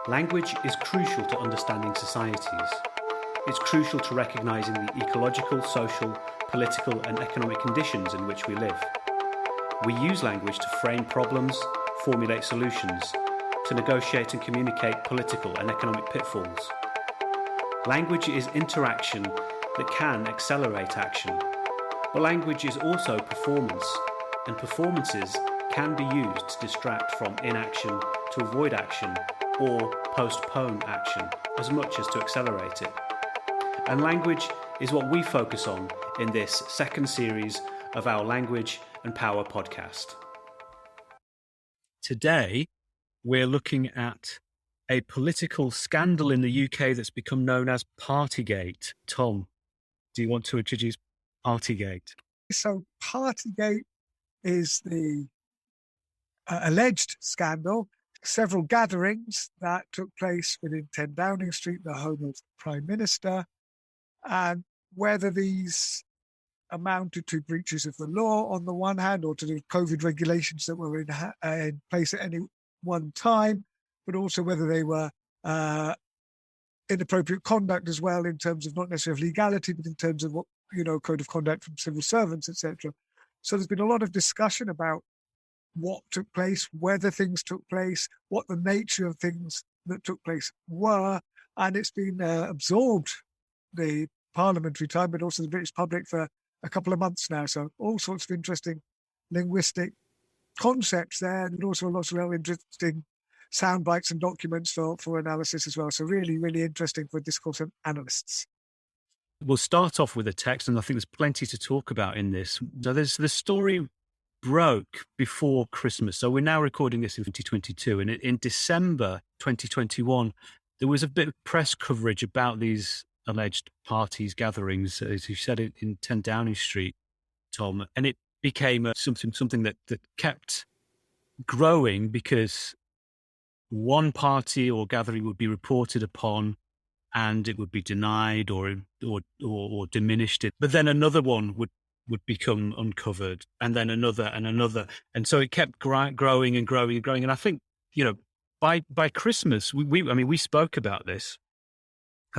Language is crucial to understanding societies. It's crucial to recognising the ecological, social, political and economic conditions in which we live. We use language to frame problems, formulate solutions, to negotiate and communicate political and economic pitfalls. Language is interaction that can accelerate action. But language is also performance, and performances can be used to distract from inaction, to avoid action, or postpone action, as much as to accelerate it. And language is what we focus on in this second series of our Language and Power podcast. Today, we're looking at a political scandal in the UK that's become known as Partygate. Tom, do you want to introduce Partygate? So Partygate is the alleged scandal, several gatherings that took place within 10 Downing Street, the home of the Prime Minister, and whether these amounted to breaches of the law on the one hand, or to the COVID regulations that were in place at any one time, but also whether they were inappropriate conduct as well, in terms of not necessarily legality, but in terms of what, code of conduct from civil servants, etc. So there's been a lot of discussion about what took place, whether things took place, what the nature of things that took place were, and it's been absorbed the parliamentary time, but also the British public for a couple of months now. So all sorts of interesting linguistic concepts there, and also lots of real interesting sound bites and documents for analysis as well. So really, really interesting for discourse analysts. We'll start off with a text, and I think there's plenty to talk about in this. So the story broke before Christmas. So we're now recording this in 2022. And in December 2021, there was a bit of press coverage about these alleged parties, gatherings, as you said, in 10 Downing Street, Tom. And it became something that kept growing, because one party or gathering would be reported upon and it would be denied or diminished it. But then another one would become uncovered, and then another and another. And so it kept growing and growing and growing. And I think, by Christmas, we spoke about this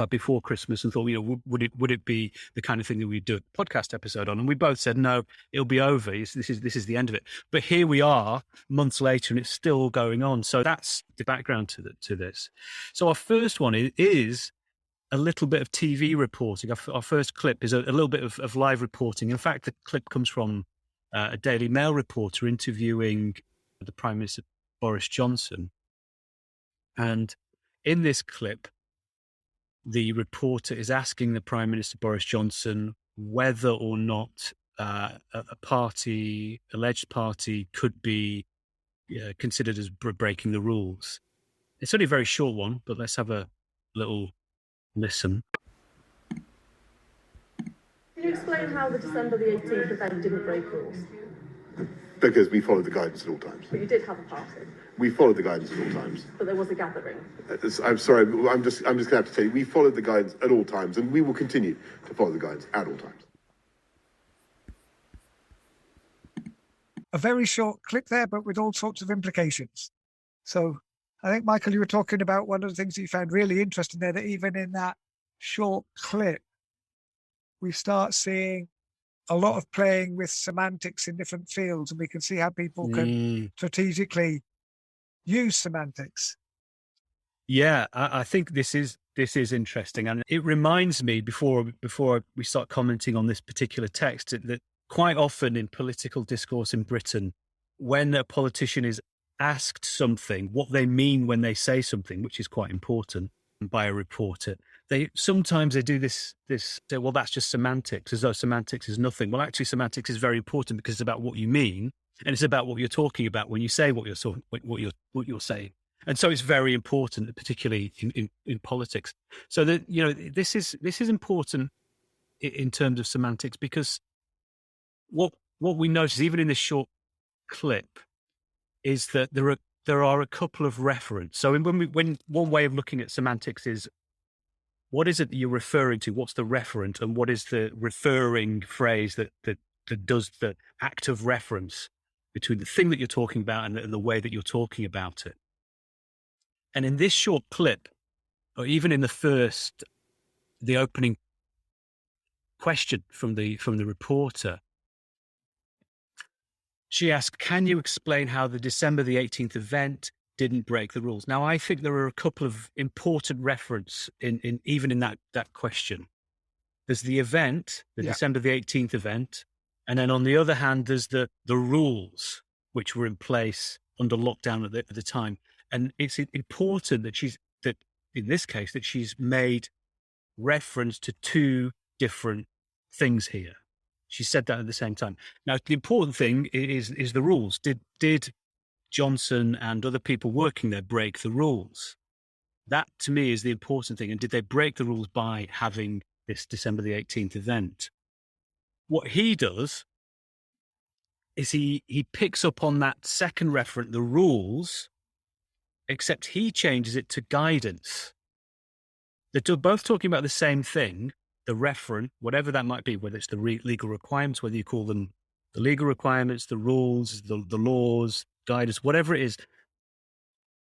before Christmas and thought, would it be the kind of thing that we'd do a podcast episode on? And we both said, no, it'll be over. This is the end of it. But here we are months later, and it's still going on. So that's the background to this. So our first one is a little bit of TV reporting. Our first clip is a little bit of live reporting. In fact, the clip comes from a Daily Mail reporter interviewing the Prime Minister, Boris Johnson. And in this clip, the reporter is asking the Prime Minister, Boris Johnson, whether or not a alleged party could be considered as breaking the rules. It's only a very short one, but let's have a little listen. Can you explain how the December the 18th event didn't break rules? Because we followed the guidance at all times. But you did have a party. We followed the guidance at all times. But there was a gathering. I'm sorry, I'm just going to have to tell you, we followed the guidance at all times, and we will continue to follow the guidance at all times. A very short clip there, but with all sorts of implications. So I think, Michael, you were talking about one of the things that you found really interesting there, that even in that short clip, we start seeing a lot of playing with semantics in different fields, and we can see how people can strategically use semantics. Yeah, I think this is interesting, and it reminds me, before we start commenting on this particular text, that quite often in political discourse in Britain, when a politician is asked something, what they mean when they say something, which is quite important, by a reporter, sometimes they do this say, well, that's just semantics, as though semantics is nothing. Well, actually, semantics is very important, because it's about what you mean, and it's about what you're talking about when you say what you're saying. And so it's very important, particularly in politics. So that, this is important in terms of semantics, because what we notice, even in this short clip, is that there are a couple of reference. So when one way of looking at semantics is, what is it that you're referring to? What's the referent, and what is the referring phrase that does the act of reference between the thing that you're talking about and the way that you're talking about it? And in this short clip, or even in the opening question from the reporter, she asked, "Can you explain how the December the 18th event didn't break the rules?" Now, I think there are a couple of important reference in even in that question. There's the event, the December the 18th event, and then on the other hand, there's the rules which were in place under lockdown at the time. And it's important that in this case that she's made reference to two different things here. She said that at the same time. Now, the important thing is the rules. Did Johnson and other people working there break the rules? That, to me, is the important thing. And did they break the rules by having this December the 18th event? What he does is he picks up on that second reference, the rules, except he changes it to guidance. They're both talking about the same thing, the referent, whatever that might be, whether it's the legal requirements, whether you call them the legal requirements, the rules, the laws, guidance, whatever it is,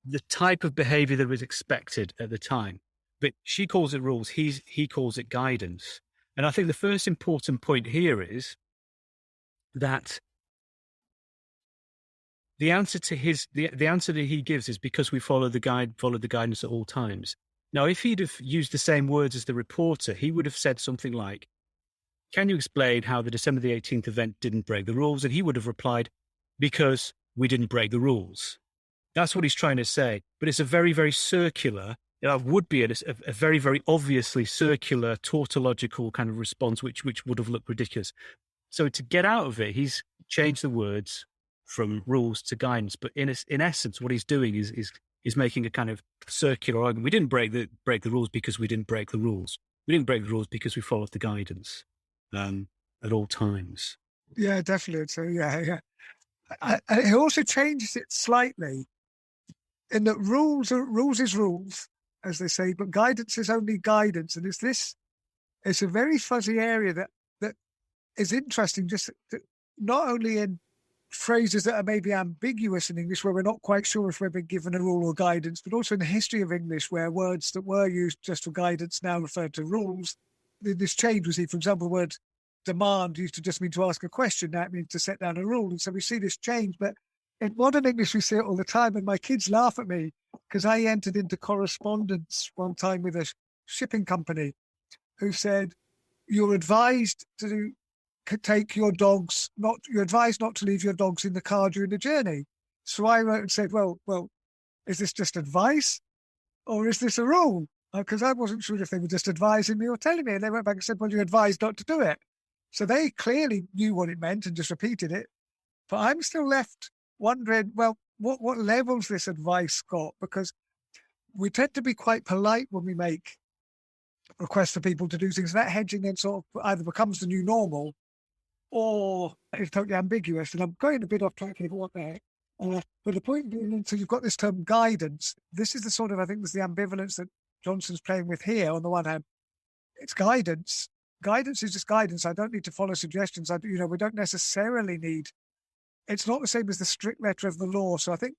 the type of behavior that was expected at the time. But she calls it rules, he calls it guidance. And I think the first important point here is that the answer to the answer that he gives is because we follow the guidance at all times. Now, if he'd have used the same words as the reporter, he would have said something like, "Can you explain how the December the 18th event didn't break the rules?" And he would have replied, "Because we didn't break the rules." That's what he's trying to say. But it's a very, very circular, would be a very, very obviously circular, tautological kind of response, which would have looked ridiculous. So to get out of it, he's changed the words from rules to guidance. But in essence, what he's doing is making a kind of circular argument. We didn't break the rules because we didn't break the rules. We didn't break the rules because we followed the guidance at all times. Yeah, definitely. So yeah. It also changes it slightly in that rules is rules, as they say, but guidance is only guidance. And it's a very fuzzy area that is interesting, just not only in phrases that are maybe ambiguous in English, where we're not quite sure if we've been given a rule or guidance, but also in the history of English, where words that were used just for guidance now refer to rules. This change, we see, for example, the word demand used to just mean to ask a question. Now it means to set down a rule. And so we see this change. But in modern English, we see it all the time. And my kids laugh at me because I entered into correspondence one time with a shipping company who said, "You're advised to take your dogs, you're advised not to leave your dogs in the car during the journey." So I wrote and said, well, is this just advice or is this a rule? Because I wasn't sure if they were just advising me or telling me. And they went back and said, "Well, you're advised not to do it." So they clearly knew what it meant and just repeated it. But I'm still left wondering, well, what level's this advice got? Because we tend to be quite polite when we make requests for people to do things. That hedging then sort of either becomes the new normal or it's totally ambiguous. And I'm going a bit off track here, but what the heck? But the point being, so you've got this term guidance. This is the sort of, I think, there's the ambivalence that Johnson's playing with here. On the one hand, it's guidance. Guidance is just guidance. I don't need to follow suggestions. We don't necessarily need. It's not the same as the strict letter of the law. So I think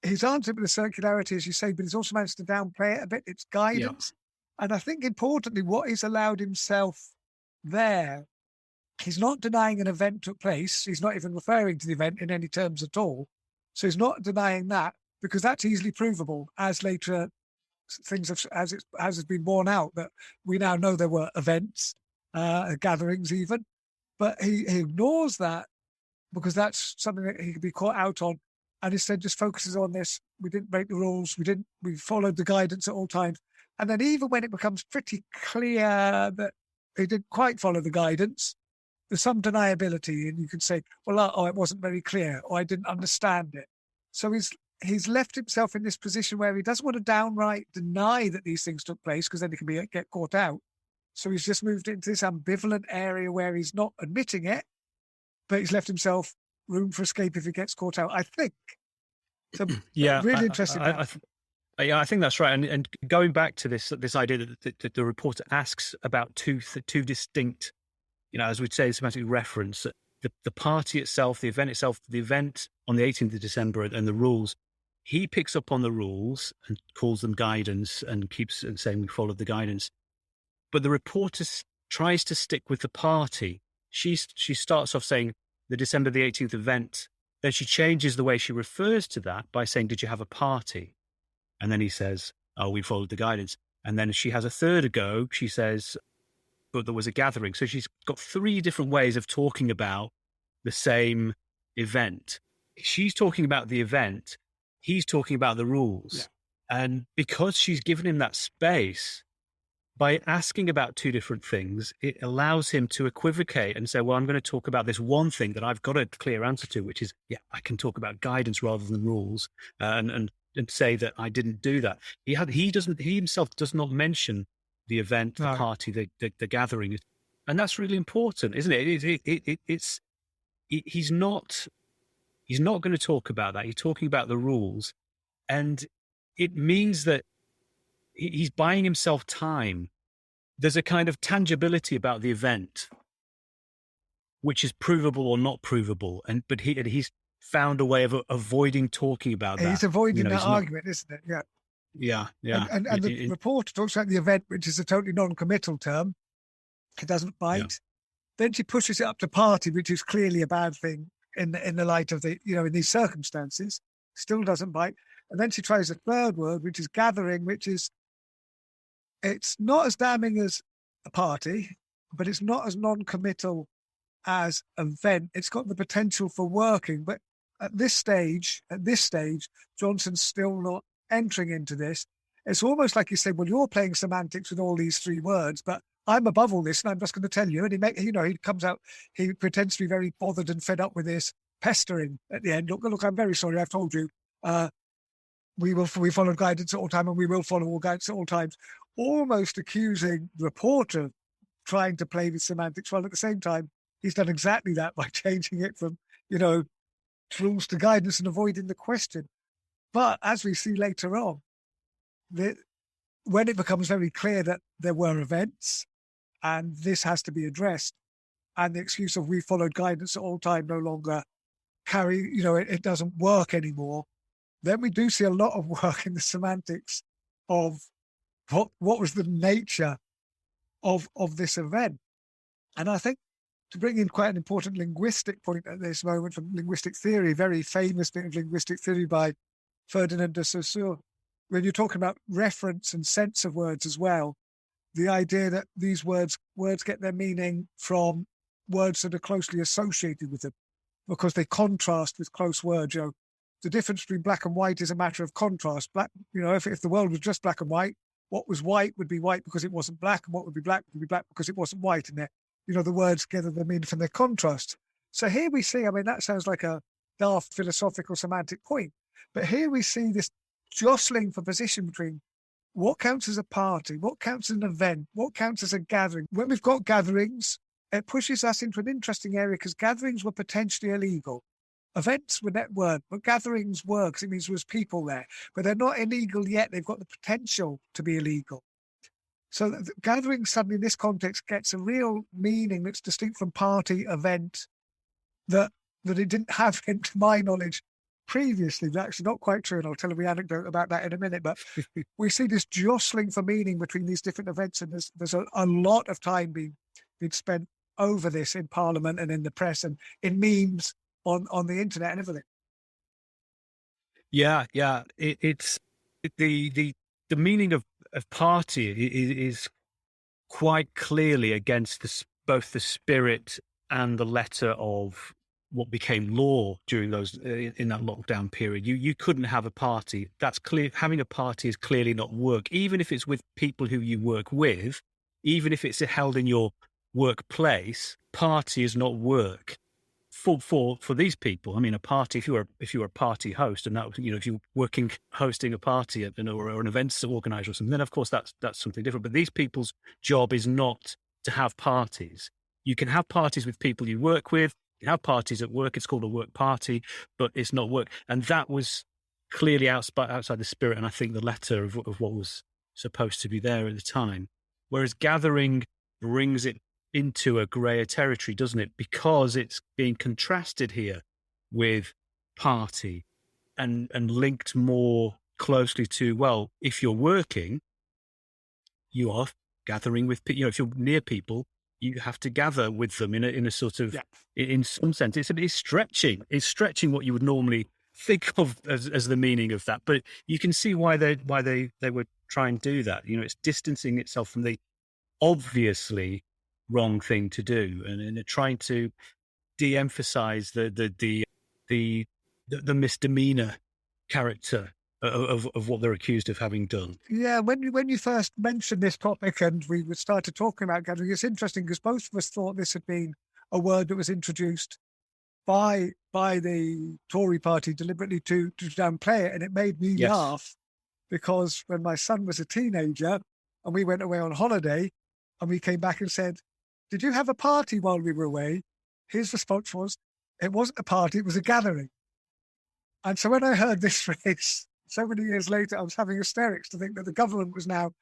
his answer with the circularity, as you say, but he's also managed to downplay it a bit. It's guidance. Yeah. And I think importantly, what he's allowed himself there, he's not denying an event took place. He's not even referring to the event in any terms at all. So he's not denying that because that's easily provable as later things as has been borne out that we now know there were events, gatherings even, but he ignores that because that's something that he could be caught out on, and instead just focuses on this. We didn't break the rules. We followed the guidance at all times. And then even when it becomes pretty clear that he didn't quite follow the guidance, there's some deniability, and you can say, well, it wasn't very clear, or I didn't understand it. So he's left himself in this position where he doesn't want to downright deny that these things took place, because then he can get caught out. So he's just moved into this ambivalent area where he's not admitting it, but he's left himself room for escape if he gets caught out, I think. So really interesting. I think that's right. And going back to this idea that the reporter asks about two distinct, as we'd say, semantic reference, the party itself, the event itself, the event on the 18th of December and the rules, He picks up on the rules and calls them guidance and keeps saying we followed the guidance. But the reporter tries to stick with the party. She starts off saying the December the 18th event. Then she changes the way she refers to that by saying, did you have a party? And then he says, oh, we followed the guidance. And then she has a third go. She says, but there was a gathering. So she's got three different ways of talking about the same event. She's talking about the event. He's talking about the rules. Yeah. And because she's given him that space, by asking about two different things, it allows him to equivocate and say, well, I'm going to talk about this one thing that I've got a clear answer to, which is, yeah, I can talk about guidance rather than rules, and say that I didn't do that. He himself does not mention the event, the party, the gathering. And that's really important, isn't it? He's not going to talk about that. He's talking about the rules. And it means that he's buying himself time. There's a kind of tangibility about the event, which is provable or not provable. But he's found a way of avoiding talking about that. He's avoiding that argument, isn't it? Yeah. Yeah, yeah. And the reporter talks about the event, which is a totally non-committal term. It doesn't bite. Yeah. Then she pushes it up to party, which is clearly a bad thing in the light of in these circumstances. Still doesn't bite. And then she tries a third word, which is gathering, which is, it's not as damning as a party, but it's not as non-committal as an event. It's got the potential for working. But at this stage, Johnson's still not entering into this. It's almost like you say, well, you're playing semantics with all these three words, but I'm above all this and I'm just going to tell you. And he comes out, he pretends to be very bothered and fed up with this, pestering at the end. Look, I'm very sorry, I've told you. We followed guidance at all time and we will follow all guidance at all times. Almost accusing the reporter of trying to play with semantics, while at the same time, he's done exactly that by changing it from, rules to guidance and avoiding the question. But as we see later on, when it becomes very clear that there were events and this has to be addressed, and the excuse of we followed guidance at all time no longer it doesn't work anymore, then we do see a lot of work in the semantics of what was the nature of this event. And I think to bring in quite an important linguistic point at this moment from linguistic theory, very famous bit of linguistic theory by Ferdinand de Saussure, when you're talking about reference and sense of words as well, the idea that these words get their meaning from words that are closely associated with them because they contrast with close words. The difference between black and white is a matter of contrast. Black, if the world was just black and white, what was white would be white because it wasn't black, and what would be black because it wasn't white. And the words gather their meaning from their contrast. So here we see, that sounds like a daft philosophical semantic point, but here we see this jostling for position between what counts as a party, what counts as an event, what counts as a gathering. When we've got gatherings, it pushes us into an interesting area because gatherings were potentially illegal. Events weren't, but gatherings were because it means there was people there. But they're not illegal yet. They've got the potential to be illegal. So the gathering suddenly in this context gets a real meaning that's distinct from party, event, that it didn't have, to my knowledge, previously. That's actually not quite true, and I'll tell you an anecdote about that in a minute. But we see this jostling for meaning between these different events, and there's a lot of time being spent over this in Parliament and in the press and in memes on the internet and everything. Yeah. It's the meaning of party is quite clearly against both the spirit and the letter of what became law during those in that lockdown period. You couldn't have a party. That's clear. Having a party is clearly not work, even if it's with people who you work with, even if it's held in your workplace. Party is not work for these people. A party. If you were a party host, and that if you're hosting a party or an events organizer or something, then of course that's something different. But these people's job is not to have parties. You can have parties with people you work with. You have parties at work. It's called a work party, but it's not work. And that was clearly outside the spirit, and I think the letter of what was supposed to be there at the time. Whereas gathering brings it into a grayer territory, doesn't it? Because it's being contrasted here with party. and linked more closely to, well, if you're working, you are gathering with people. If you're near people, you have to gather with them in a sort of, in some sense, it's stretching what you would normally think of as the meaning of that. But you can see why they would try and do that. It's distancing itself from the obviously wrong thing to do, and trying to de-emphasize the misdemeanor character of what they're accused of having done. Yeah, when you first mentioned this topic and we started talking about gathering, it's interesting because both of us thought this had been a word that was introduced by the Tory party deliberately to downplay it, and it made me laugh because when my son was a teenager and we went away on holiday and we came back and said, "Did you have a party while we were away?" His response was, "It wasn't a party, it was a gathering." And so when I heard this phrase so many years later, I was having hysterics to think that the government was now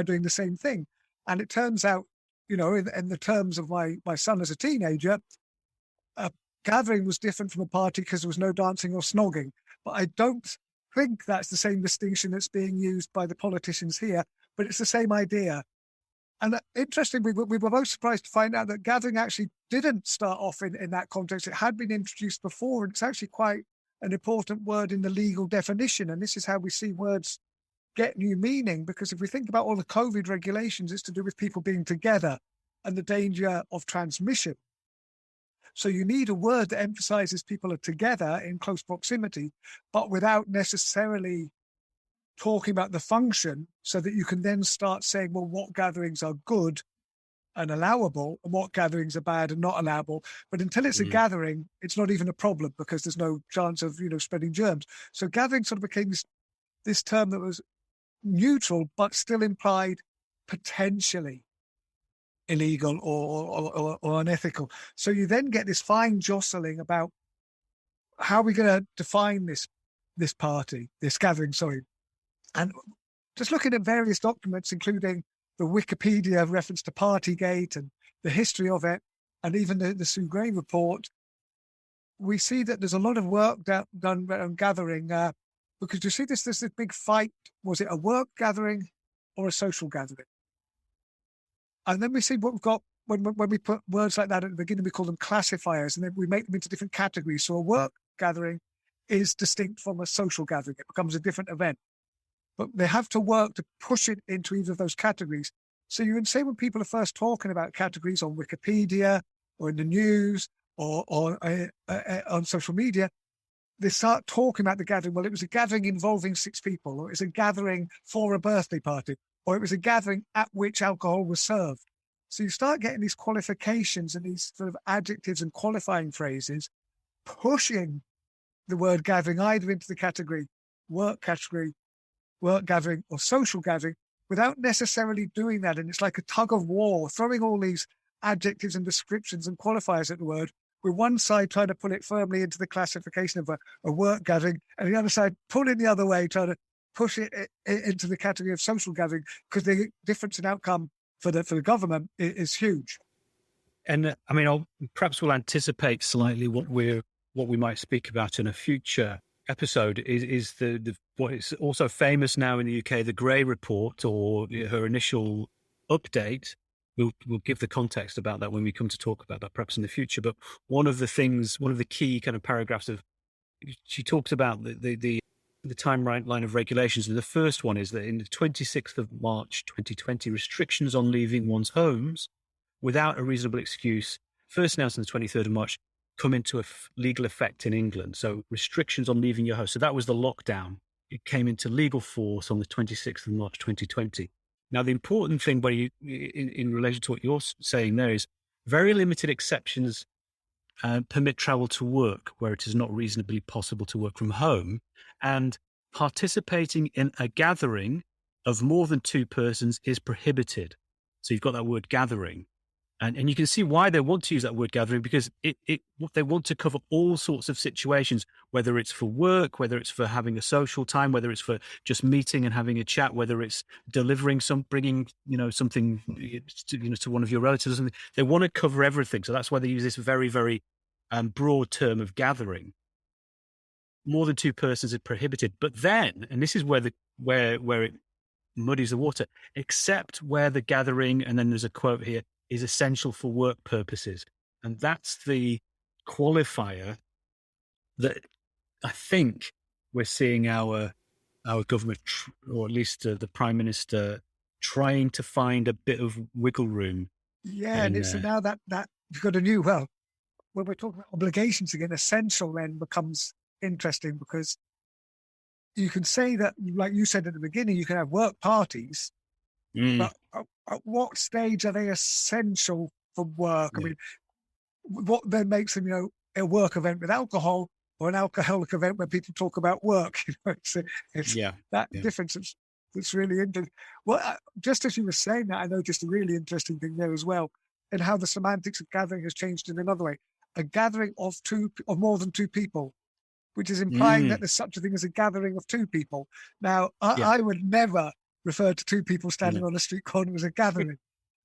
doing the same thing. And it turns out, in the terms of my son as a teenager, a gathering was different from a party because there was no dancing or snogging. But I don't think that's the same distinction that's being used by the politicians here, but it's the same idea. And interestingly, we were both surprised to find out that gathering actually didn't start off in that context. It had been introduced before, and it's actually quite an important word in the legal definition. And this is how we see words get new meaning, because if we think about all the COVID regulations, it's to do with people being together and the danger of transmission. So you need a word that emphasizes people are together in close proximity, but without necessarily talking about the function, so that you can then start saying, well, what gatherings are good and allowable and what gatherings are bad and not allowable. But until it's a gathering, it's not even a problem because there's no chance of, spreading germs. So gathering sort of became this term that was neutral, but still implied potentially illegal or unethical. So you then get this fine jostling about how are we going to define this gathering, And just looking at various documents, including the Wikipedia reference to Partygate and the history of it, and even the Sue Gray report, we see that there's a lot of work done on gathering, because you see this big fight. Was it a work gathering or a social gathering? And then we see what we've got when we put words like that at the beginning, we call them classifiers, and then we make them into different categories. So a work gathering is distinct from a social gathering. It becomes a different event. But they have to work to push it into either of those categories. So you can say when people are first talking about categories on Wikipedia or in the news or on social media, they start talking about the gathering. Well, it was a gathering involving 6 people, or it was a gathering for a birthday party, or it was a gathering at which alcohol was served. So you start getting these qualifications and these sort of adjectives and qualifying phrases pushing the word gathering either into the category, work gathering or social gathering, without necessarily doing that. And it's like a tug of war, throwing all these adjectives and descriptions and qualifiers at the word, with one side trying to pull it firmly into the classification of a work gathering, and the other side pulling the other way, trying to push it into the category of social gathering, because the difference in outcome for the government is huge. And perhaps we'll anticipate slightly what we might speak about in a future episode is the what is also famous now in the UK, the Gray report, or her initial update. We'll give the context about that when we come to talk about that perhaps in the future. But one of the key kind of paragraphs she talks about the timeline of regulations. And the first one is that in the 26th of March 2020, restrictions on leaving one's homes without a reasonable excuse, first announced on the 23rd of March, come into legal effect in England. So restrictions on leaving your house. So that was the lockdown. It came into legal force on the 26th of March 2020. Now, the important thing in relation to what you're saying there is very limited exceptions permit travel to work where it is not reasonably possible to work from home, and participating in a gathering of more than 2 persons is prohibited. So you've got that word gathering. And you can see why they want to use that word gathering, because they want to cover all sorts of situations, whether it's for work, whether it's for having a social time, whether it's for just meeting and having a chat, whether it's delivering bringing something to one of your relatives or something. They want to cover everything. So that's why they use this very, very broad term of gathering. more than two persons is prohibited. But then, and this is where it muddies the water, except where the gathering, and then there's a quote here, is essential for work purposes. And that's the qualifier that I think we're seeing our government, or at least the Prime Minister, trying to find a bit of wiggle room. Yeah, and it's now that you've got a new, well, when we're talking about obligations again, essential then becomes interesting, because you can say that, like you said at the beginning, you can have work parties, but at what stage are they essential for work? I mean, what then makes them, a work event with alcohol or an alcoholic event where people talk about work? It's that difference that's really interesting. Well, just as you were saying that, I noticed a really interesting thing there as well, and how the semantics of gathering has changed in another way. A gathering of more than two people, which is implying that there's such a thing as a gathering of two people. Now, I would never refer to two people standing on a street corner as a gathering.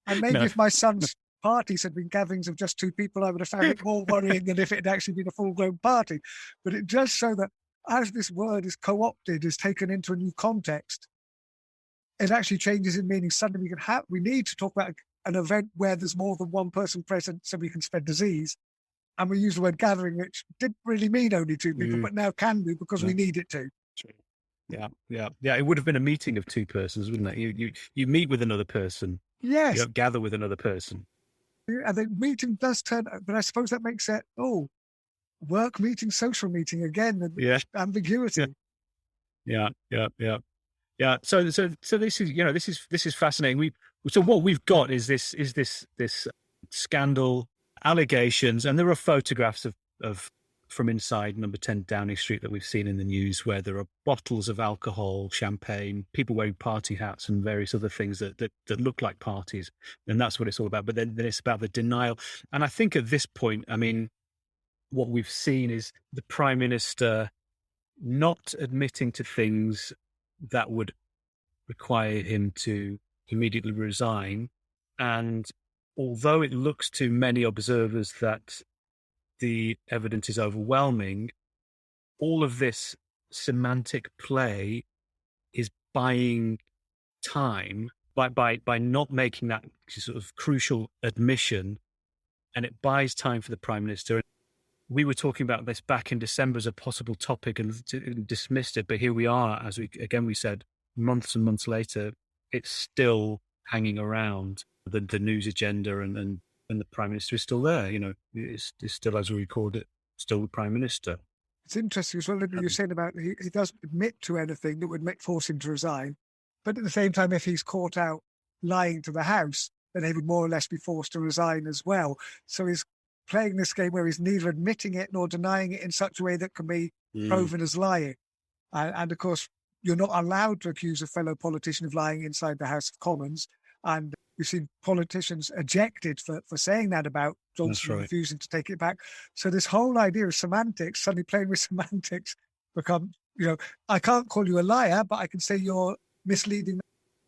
And maybe if my son's parties had been gatherings of just two people, I would have found it more worrying than if it had actually been a full-blown party. But it does show that as this word is co-opted, is taken into a new context, it actually changes in meaning. Suddenly we need to talk about an event where there's more than one person present so we can spread disease. And we use the word gathering, which didn't really mean only two people, but now can do because we need it to. Yeah. It would have been a meeting of two persons, wouldn't it? You meet with another person. Yes. You don't gather with another person. And the meeting does turn, but I suppose that makes it, work meeting, social meeting again, and ambiguity. Yeah. So this is this is fascinating. So what we've got is this scandal, allegations, and there are photographs of from inside number 10 Downing Street that we've seen in the news, where there are bottles of alcohol, champagne, people wearing party hats and various other things that look like parties. And that's what it's all about. But then it's about the denial. And I think at this point, I mean, what we've seen is the Prime Minister not admitting to things that would require him to immediately resign. And although it looks to many observers that the evidence is overwhelming, all of this semantic play is buying time by not making that sort of crucial admission, and it buys time for the Prime Minister. We were talking about this back in December as a possible topic and dismissed it, but here we are, as we said, months and months later, it's still hanging around the news agenda, and the Prime Minister is still there. It's still, as we record it, still the Prime Minister. It's interesting as well that you're saying about he doesn't admit to anything that would force him to resign. But at the same time, if he's caught out lying to the House, then he would more or less be forced to resign as well. So he's playing this game where he's neither admitting it nor denying it in such a way that can be proven as lying. And of course, you're not allowed to accuse a fellow politician of lying inside the House of Commons. And we've seen politicians ejected for saying that about Johnson, refusing to take it back. So this whole idea of semantics, suddenly playing with semantics, become, I can't call you a liar, but I can say you're misleading.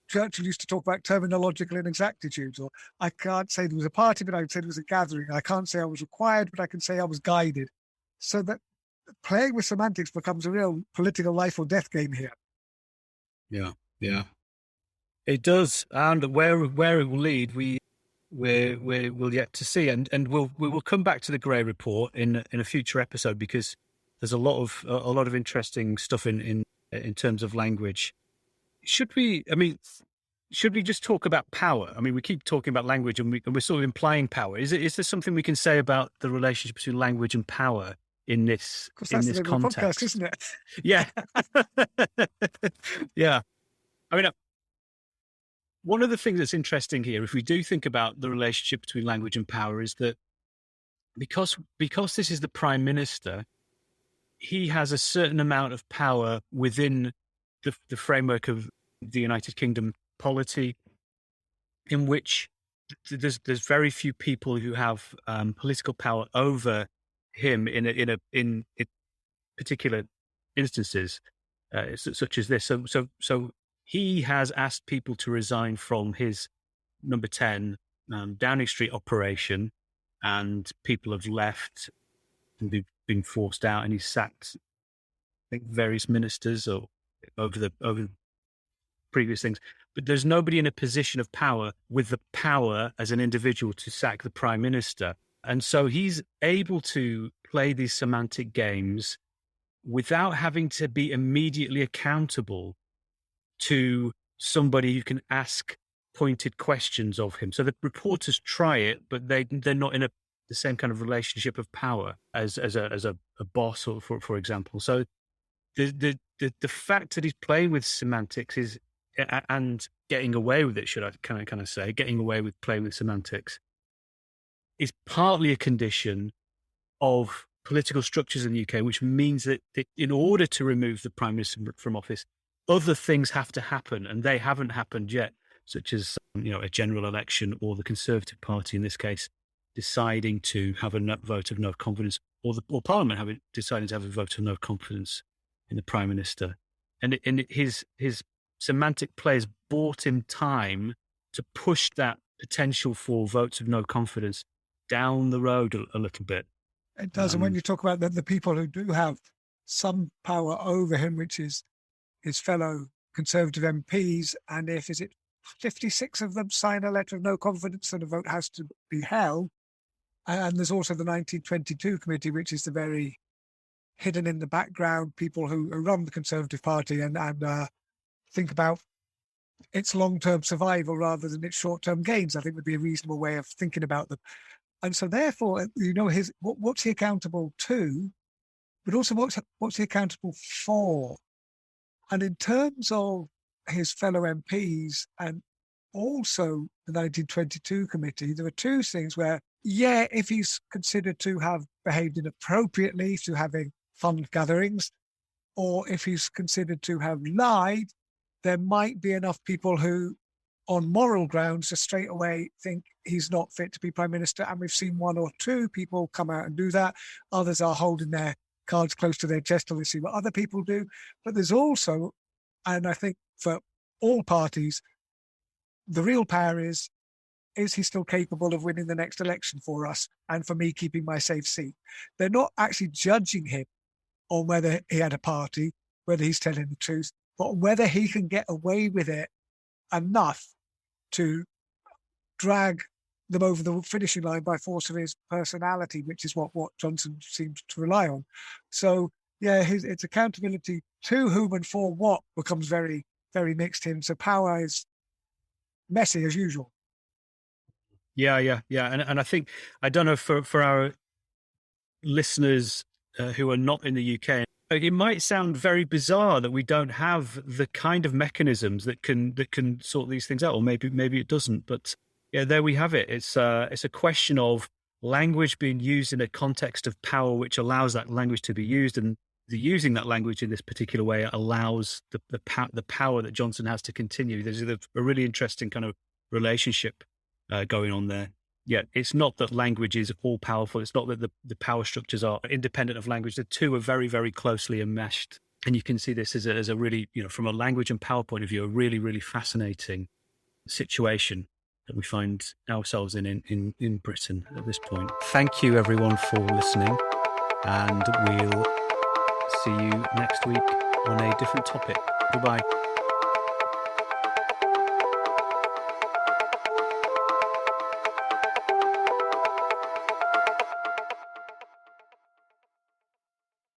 Churchill used to talk about terminological inexactitudes, or I can't say there was a party, but I would say there was a gathering. I can't say I was required, but I can say I was guided. So that playing with semantics becomes a real political life or death game here. Yeah. It does, and where it will lead, we'll yet to see, and we will come back to the Grey Report in a future episode, because there's a lot of interesting stuff in terms of language. Should we just talk about power? I mean, we keep talking about language, and we're sort of implying power. Is there something we can say about the relationship between language and power in this context? Podcast, isn't it? Yeah, yeah. I mean, one of the things that's interesting here, if we do think about the relationship between language and power, is that because this is the Prime Minister, he has a certain amount of power within the framework of the United Kingdom polity, in which there's very few people who have political power over him in particular instances, such as this. So he has asked people to resign from his number 10 Downing Street operation, and people have left and been forced out, and he's sacked think various ministers or over the previous things, but there's nobody in a position of power with the power as an individual to sack the prime minister. And so he's able to play these semantic games without having to be immediately accountable to somebody who can ask pointed questions of him. So the reporters try it, but they're not in the same kind of relationship of power as a boss, or for example. So the fact that he's playing with semantics is, and getting away with it, should I kind of say, getting away with playing with semantics, is partly a condition of political structures in the UK, which means that in order to remove the Prime Minister from office, other things have to happen, and they haven't happened yet, such as a general election, or the Conservative Party in this case deciding to have a vote of no confidence, or Parliament deciding to have a vote of no confidence in the Prime Minister. And his semantic players bought him time to push that potential for votes of no confidence down the road a little bit. It does. And when you talk about the people who do have some power over him, which is his fellow Conservative MPs, and if, is it 56 of them sign a letter of no confidence, then a vote has to be held. And there's also the 1922 committee, which is the very hidden in the background people who run the Conservative Party and think about its long-term survival rather than its short-term gains, I think would be a reasonable way of thinking about them. And so therefore, what's he accountable to, but also what's he accountable for? And in terms of his fellow MPs and also the 1922 committee, there were two things where, if he's considered to have behaved inappropriately through having fund gatherings, or if he's considered to have lied, there might be enough people who, on moral grounds, just straight away think he's not fit to be Prime Minister. And we've seen one or two people come out and do that. Others are holding their cards close to their chest till they see what other people do. But there's also, and I think for all parties, the real power is he still capable of winning the next election for us and for me keeping my safe seat? They're not actually judging him on whether he had a party, whether he's telling the truth, but whether he can get away with it enough to drag them over the finishing line by force of his personality, which is what Johnson seems to rely on. So, it's accountability to whom and for what becomes very, very mixed in. So power is messy as usual. Yeah. And I think, I don't know, for our listeners who are not in the UK, it might sound very bizarre that we don't have the kind of mechanisms that can sort these things out, or maybe it doesn't. But there we have it. It's a question of language being used in a context of power, which allows that language to be used, and using that language in this particular way allows the power that Johnson has to continue. There's a really interesting kind of relationship going on there. Yeah, it's not that language is all powerful. It's not that the power structures are independent of language. The two are very, very closely enmeshed. And you can see this as a really, from a language and power point of view, a really, really fascinating situation that we find ourselves in Britain at this point. Thank you, everyone, for listening. And we'll see you next week on a different topic. Goodbye.